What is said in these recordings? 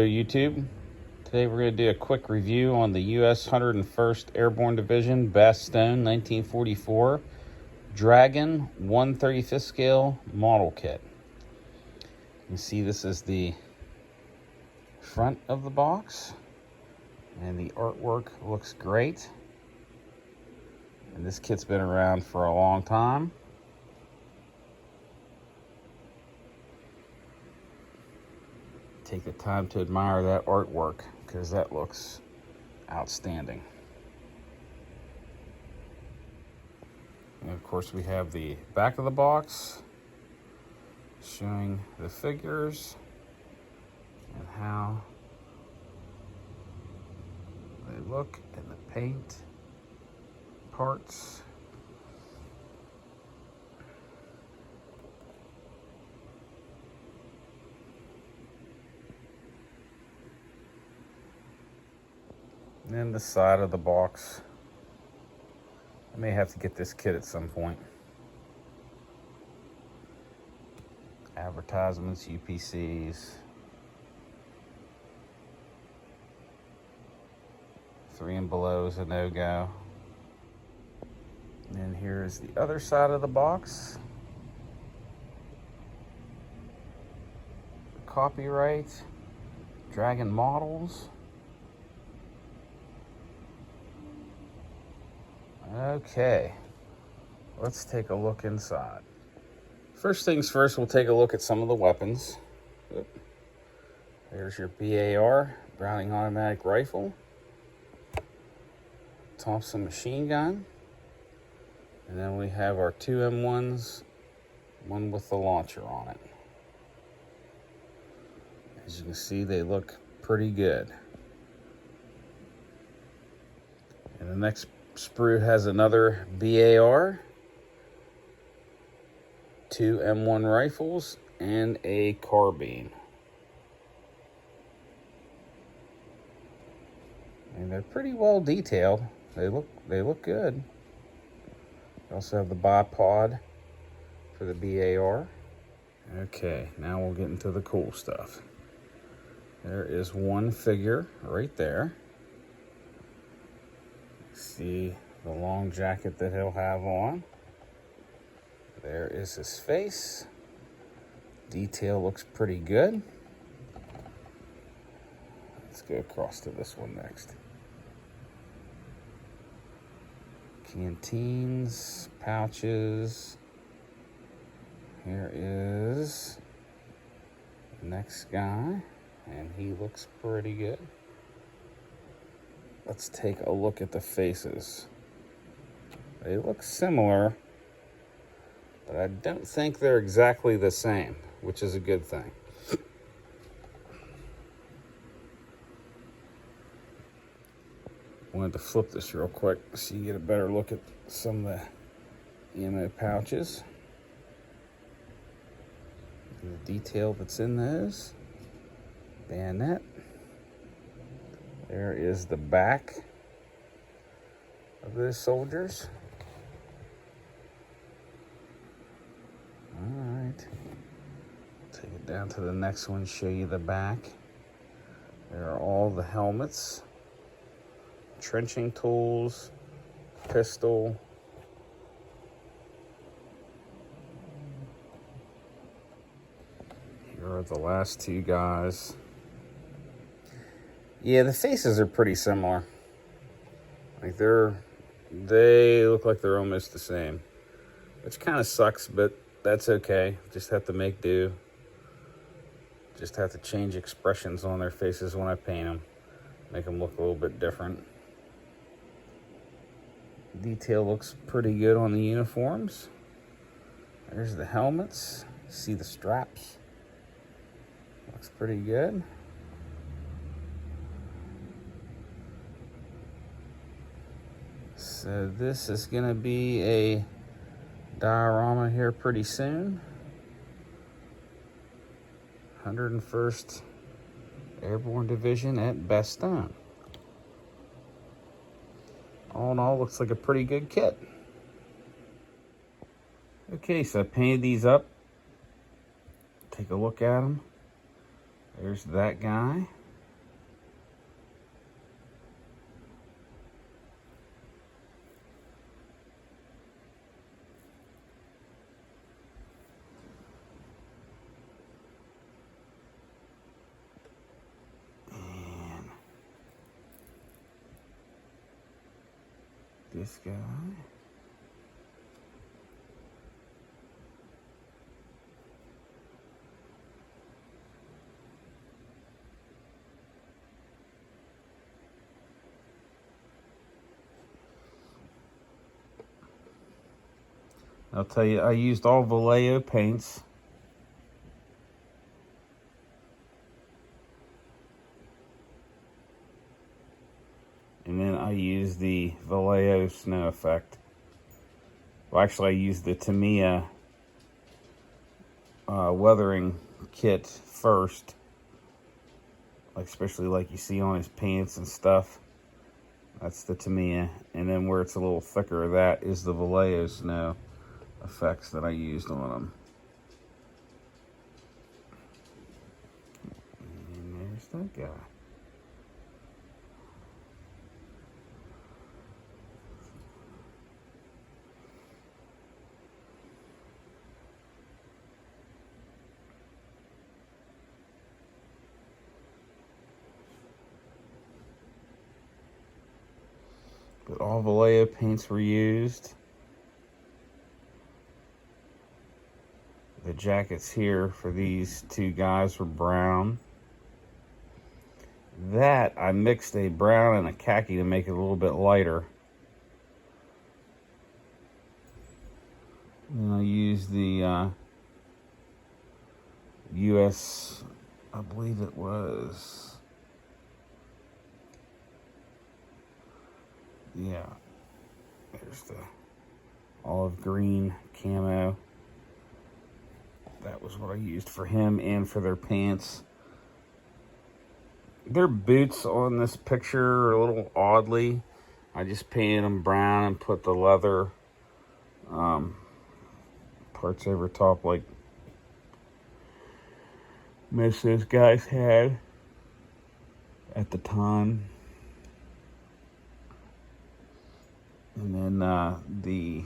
YouTube. Today we're going to do a quick review on the U.S. 101st Airborne Division Bastogne 1944 Dragon 1/35 scale model kit. You can see this is the front of the box, and the artwork looks great. And this kit's been around for a long time. Take the time to admire that artwork because that looks outstanding. And of course we have the back of the box showing the figures and how they look and the paint parts. And then the side of the box. I may have to get this kit at some point. Advertisements, UPCs. 3 and below is a no-go. And then here's the other side of the box. Copyright, Dragon models. Okay, let's take a look inside. First things first, we'll take a look at some of the weapons. There's your BAR, Browning automatic rifle. Thompson machine gun. And then we have our 2 M1s, one with the launcher on it. As you can see, they look pretty good. And the next sprue has another BAR, 2 M1 rifles, and a carbine. And they're pretty well detailed. They look good. We also have the bipod for the BAR. Okay, now we'll get into the cool stuff. There is one figure right there. See the long jacket that he'll have on. There is his face. Detail looks pretty good. Let's go across to this one next. Canteens, pouches. Here is the next guy, and he looks pretty good. Let's take a look at the faces. They look similar, but I don't think they're exactly the same, which is a good thing. Wanted to flip this real quick so you get a better look at some of the ammo pouches. The detail that's in those. Bayonet. There is the back of those soldiers. All right. Take it down to the next one, show you the back. There are all the helmets. Trenching tools, pistol. Here are the last 2 guys. Yeah, the faces are pretty similar. Like they look like they're almost the same, which kind of sucks, but that's okay. Just have to make do. Just have to change expressions on their faces when I paint them, make them look a little bit different. Detail looks pretty good on the uniforms. There's the helmets. See the straps. Looks pretty good. So this is going to be a diorama here pretty soon. 101st Airborne Division at Bastogne. All in all, looks like a pretty good kit. Okay, so I painted these up. Take a look at them. There's that guy. this guy. I'll tell you, I used all Vallejo paints. And then I used the Vallejo Snow Effect. Well, actually, I used the Tamiya weathering kit first. Like, especially like you see on his pants and stuff. That's the Tamiya. And then where it's a little thicker, that is the Vallejo Snow Effects that I used on them. And there's that guy. But all Vallejo paints were used. The jackets here for these two guys were brown. That, I mixed a brown and a khaki to make it a little bit lighter. And I used the US, I believe it was, yeah, there's the olive green camo. That was what I used for him and for their pants. Their boots on this picture are a little oddly. I just painted them brown and put the leather parts over top like most of those guys had at the time. And then the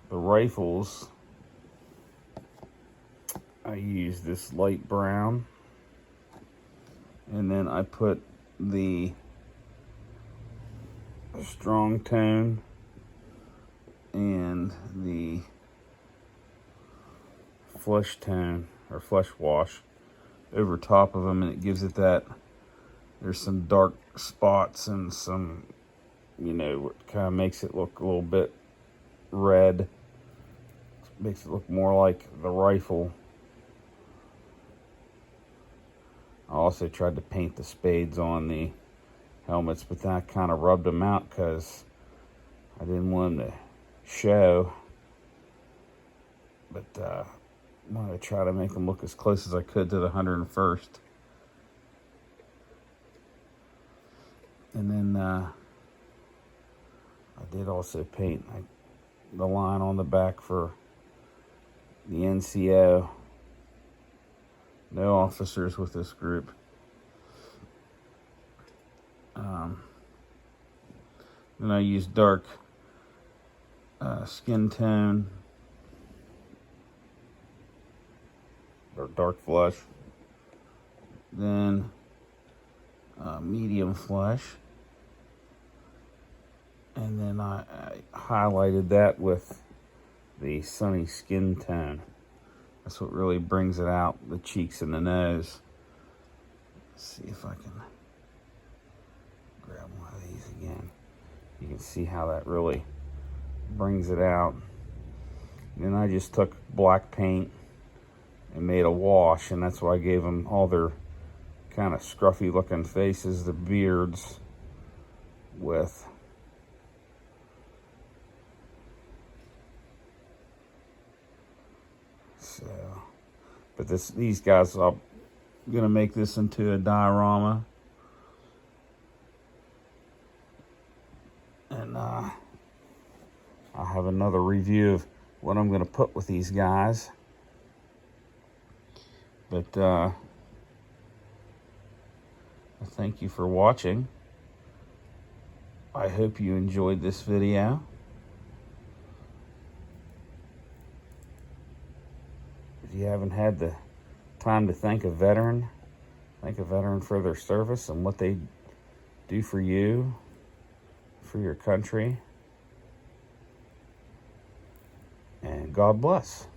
rifles, I used this light brown, and then I put the strong tone and the flesh tone or flesh wash over top of them, and it gives it that, there's some dark spots and some, you know, it kind of makes it look a little bit red, makes it look more like the rifle. I also tried to paint the spades on the helmets, but that kind of rubbed them out because I didn't want them to show. But I wanted to try to make them look as close as I could to the 101st. And then I did also paint the line on the back for the NCO. No officers with this group. Then I used dark skin tone, or dark flesh. Then medium flesh. And then I highlighted that with the sunny skin tone. That's what really brings it out, the cheeks and the nose. Let's see if I can grab one of these again. You can see how that really brings it out. And then I just took black paint and made a wash, and that's why I gave them all their kind of scruffy looking faces, the beards, with so, but these guys, I'm gonna make this into a diorama, and I'll have another review of what I'm gonna put with these guys. But I thank you for watching. I hope you enjoyed this video. If you haven't had the time to thank a veteran for their service and what they do for you, for your country. And God bless.